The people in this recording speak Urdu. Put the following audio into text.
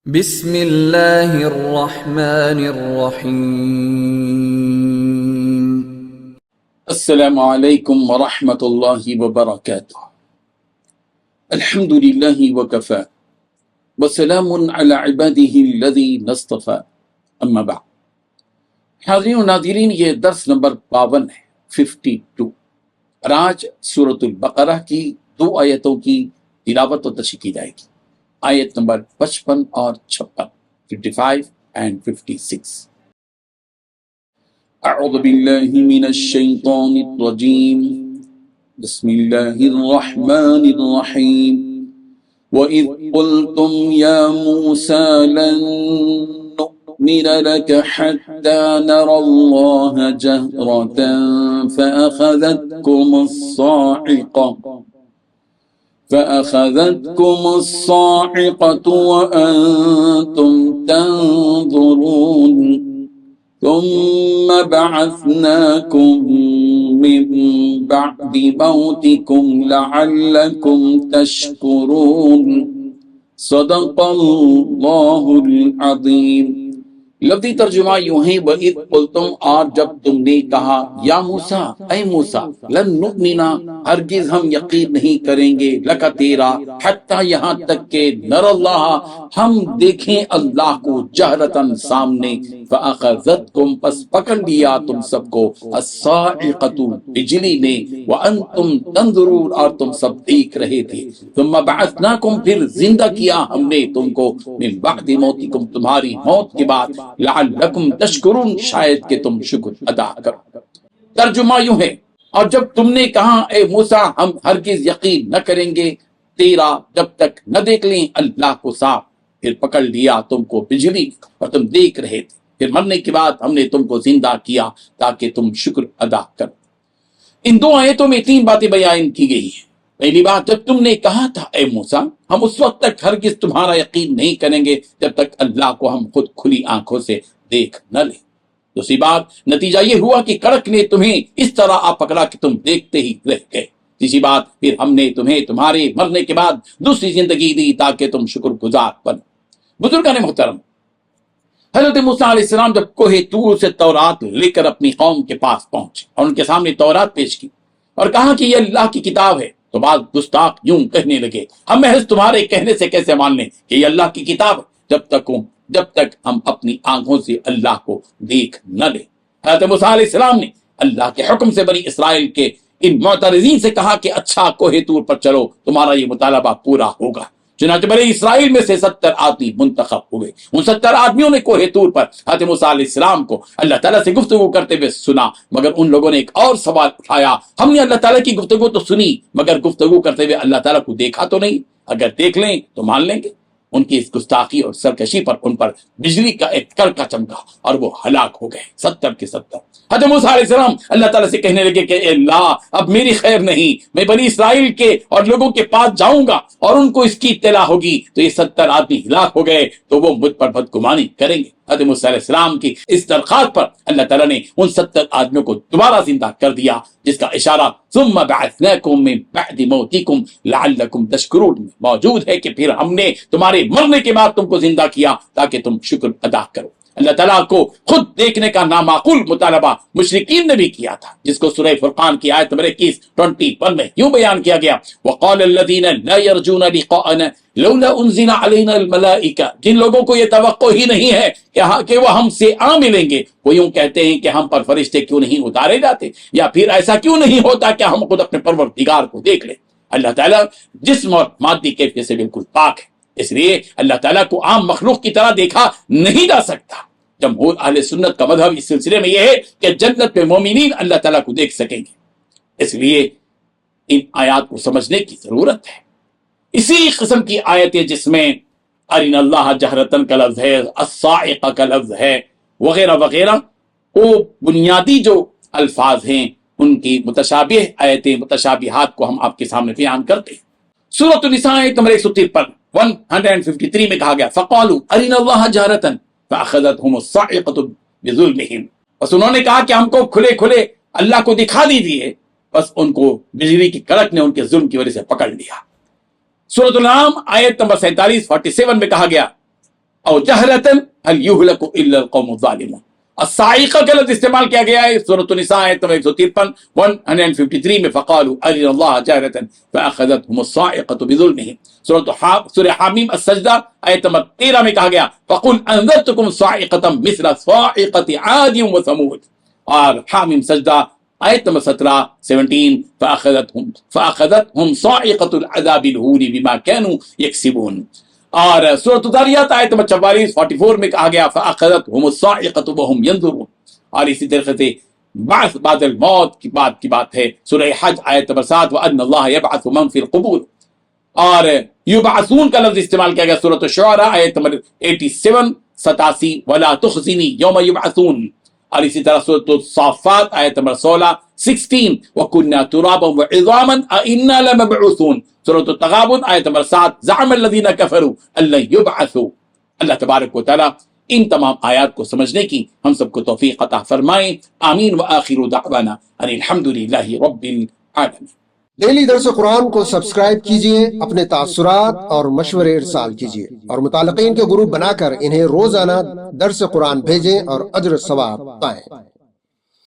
بسم اللہ الرحمن الرحیم۔ السلام علیکم ورحمۃ اللہ وبرکاتہ۔ الحمد للہ وکفی وسلام علی عبادہ الذین اصطفی، اما بعد۔ حاضرین و ناظرین، یہ درس نمبر 52 ہے، 52، اور آج سورۃ البقرہ کی 2 آیتوں کی تلاوت و تشریح کی جائے گی، آیت نمبر 55 اور 56، 55 and 56۔ اعوذ باللہ من الشیطان الرجیم، بسم اللہ الرحمن الرحیم۔ وَإِذْ قُلْتُمْ يَا مُوسَى لَن نُّؤْمِنَ لَكَ حَتَّى نَرَى اللَّهَ جَهْرَةً فَأَخَذَتْكُمُ الصَّاعِقَةُ وَأَنْتُمْ تَنظُرُونَ ثُمَّ بَعَثْنَاكُمْ مِنْ بَعْدِ مَوْتِكُمْ لَعَلَّكُمْ تَشْكُرُونَ۔ صدق اللہ العظیم۔ لفظی ترجمہ یوں ہے، وَإِذْ قُلْتُمْ، اور جب تم نے کہا، یا موسیٰ، اے موسیٰ، لن نؤمنا، ہرگز ہم یقین نہیں کریں گے، لکا تیرا، حتیٰ یہاں تک کہ نر اللہ، ہم دیکھیں اللہ کو، جہرتاً سامنے، فأخذتکم، پس پکڑ لیا تم سب کو، الصاعقۃ، بجلی نے، وانتم تنظرون، اور تم سب دیکھ رہے تھے، ثم بعثناکم، پھر زندہ کیا ہم نے تم کو، من بعد موتکم، تمہاری موت کے بعد، لعلکم تشکرون، شاید کہ تم شکر ادا کرو۔ ترجمہ یوں ہے، اور جب تم نے کہا اے موسیٰ، ہم ہرگز یقین نہ کریں گے تیرا جب تک نہ دیکھ لیں اللہ کو صاف، پھر پکڑ لیا تم کو بجلی اور تم دیکھ رہے تھے، پھر مرنے کے بعد ہم نے تم کو زندہ کیا تاکہ تم شکر ادا کرو۔ ان 2 آیتوں میں 3 باتیں بیان کی گئی ہیں۔ پہلی بات، جب تم نے کہا تھا اے موسیٰ، ہم اس وقت تک ہرگز تمہارا یقین نہیں کریں گے جب تک اللہ کو ہم خود کھلی آنکھوں سے دیکھ نہ لیں۔ دوسری بات، نتیجہ یہ ہوا کہ کڑک نے تمہیں اس طرح آ پکڑا کہ تم دیکھتے ہی رہ گئے۔ تیسری بات، پھر ہم نے تمہیں تمہارے مرنے کے بعد دوسری زندگی دی تاکہ تم شکر گزار بنو۔ بزرگان محترم، حضرت موسیٰ علیہ السلام جب کوہ طور سے تورات لے کر اپنی قوم کے پاس پہنچے اور ان کے سامنے تورات پیش کی اور کہا کہ یہ اللہ کی کتاب ہے، تو بعض گستاخ یوں کہنے لگے، ہم محض تمہارے کہنے سے کیسے مان لیں کہ یہ اللہ کی کتاب ہے، جب تک ہم اپنی آنکھوں سے اللہ کو دیکھ نہ لیں۔ حضرت موسیٰ علیہ السلام نے اللہ کے حکم سے بنی اسرائیل کے ان معترضین سے کہا کہ اچھا، کوہ طور پر چلو، تمہارا یہ مطالبہ پورا ہوگا۔ چنانچہ بنی اسرائیل میں سے 70 آدمی منتخب ہوئے۔ ان 70 آدمیوں نے کوہ طور پر حضرت موسیٰ علیہ السلام کو اللہ تعالیٰ سے گفتگو کرتے ہوئے سنا، مگر ان لوگوں نے ایک اور سوال اٹھایا، ہم نے اللہ تعالیٰ کی گفتگو تو سنی، مگر گفتگو کرتے ہوئے اللہ تعالیٰ کو دیکھا تو نہیں، اگر دیکھ لیں تو مان لیں گے۔ ان کی اس گستاخی اور سرکشی پر ان پر بجلی کا ایک کڑکا چمکا اور وہ ہلاک ہو گئے، 70 کے 70۔ حضرت موسیٰ علیہ السلام اللہ تعالیٰ سے کہنے لگے کہ اے اللہ، اب میری خیر نہیں، میں بنی اسرائیل کے اور لوگوں کے پاس جاؤں گا اور ان کو اس کی اطلاع ہوگی تو یہ 70 آدمی ہلاک ہو گئے تو وہ مجھ پر بدگمانی کریں گے۔ حضرت موسیٰ علیہ السلام کی اس درخواست پر اللہ تعالیٰ نے ان 70 آدمیوں کو دوبارہ زندہ کر دیا، جس کا اشارہ ثم بعثناکم من بعد موتکم لعلکم تشکرون میں موجود ہے کہ پھر ہم نے تمہارے مرنے کے بعد تم کو زندہ کیا تاکہ تم شکر ادا کرو۔ اللہ تعالیٰ کو خود دیکھنے کا نامعقول مطالبہ مشرکین نے بھی کیا تھا، جس کو سورہ فرقان کی آیت نمبر 21 میں یوں بیان کیا گیا، وقال الذین لا یرجون لقاءنا لولا انزل علینا الملائکہ، جن لوگوں کو یہ توقع ہی نہیں ہے کہ وہ ہم سے آ ملیں گے، وہ یوں کہتے ہیں کہ ہم پر فرشتے کیوں نہیں اتارے جاتے، یا پھر ایسا کیوں نہیں ہوتا کہ ہم خود اپنے پروردگار کو دیکھ لیں۔ اللہ تعالیٰ جسم اور مادی کیفیت سے بالکل پاک ہے، اس لیے اللہ تعالیٰ کو عام مخلوق کی طرح دیکھا نہیں جا سکتا۔ جمہور اہل سنت کا مذہب اس سلسلے میں یہ ہے کہ جنت میں مومنین اللہ تعالیٰ کو دیکھ سکیں گے، اس لیے ان آیات کو سمجھنے کی ضرورت ہے۔ اسی قسم کی آیتیں جس میں ارنا اللہ جہرتن کا لفظ ہے، الصاعقہ کا لفظ ہے، وغیرہ وغیرہ، وہ بنیادی جو الفاظ ہیں ان کی متشابہ آیتیں، متشابہات کو ہم آپ کے سامنے بیان کرتے ہیں۔ سورۃ النساء آیت نمبر 153 میں کہا گیا، فقالوا ارنا اللہ جہرتن فاخذتهم الصاعقۃ بظلمهم، بس انہوں نے کہا کہ ہم کو کھلے کھلے اللہ کو دکھا دیجیے، بس ان کو بجلی کی کڑک نے ان کے ظلم کی وجہ سے پکڑ لیا۔ سورۃ الانعام آیت نمبر 47 میں کہا گیا، او جہرتن هل يهلك الا القوم الظالمون. الصاعقہ کا لفظ استعمال کیا گیا ہے سورۃ النساء آیت نمبر 153 153 میں، فقالوا ارنا اللہ جہرة فاخذتهم الصاعقة بظلمهم. سورہ حامیم السجدہ آیت نمبر 13 میں کہا گیا فقل انذرتكم صاعقة مثل صاعقة عاد وثمود. اور حامیم سجدہ آیت نمبر 17 فاخذتهم صاعقة العذاب الهون بما كانوا يكسبون. اور سورۃ الذاریات آیت نمبر 44 میں کہا گیا فاخذتهم الصاعقة وهم ينظرون. اور اسی طریقے سے بعث بعد الموت کی بات ہے سورہ حج آیت نمبر 7 وان اللہ یبعث من فی القبور. اور یبعثون کا لفظ استعمال کیا گیا سورۃ الشعراء آیت نمبر 87 ولا تخزنی یوم یبعثون. اور اسی طرح سورۃ الصافات آیت نمبر 16 وَكُنَّا تُرَابًا وَعِظَامًا أَإِنَّا لَمَبْعُوثُونَ. سورۃ التغابن آیت نمبر 7 زعم الذین کفروا ان لن یبعثوا. اللہ تبارک و تعالی ان تمام آیات کو سمجھنے کی ہم سب کو توفیق عطا فرمائیں. آمین. وآخر دعوانا ان الحمد للہ رب العالمین. ڈیلی درس قرآن کو سبسکرائب کیجئے، اپنے تاثرات اور مشورے ارسال کیجئے اور متعلقین کے گروپ بنا کر انہیں روزانہ درس قرآن بھیجیں اور اجر ثواب پائیں.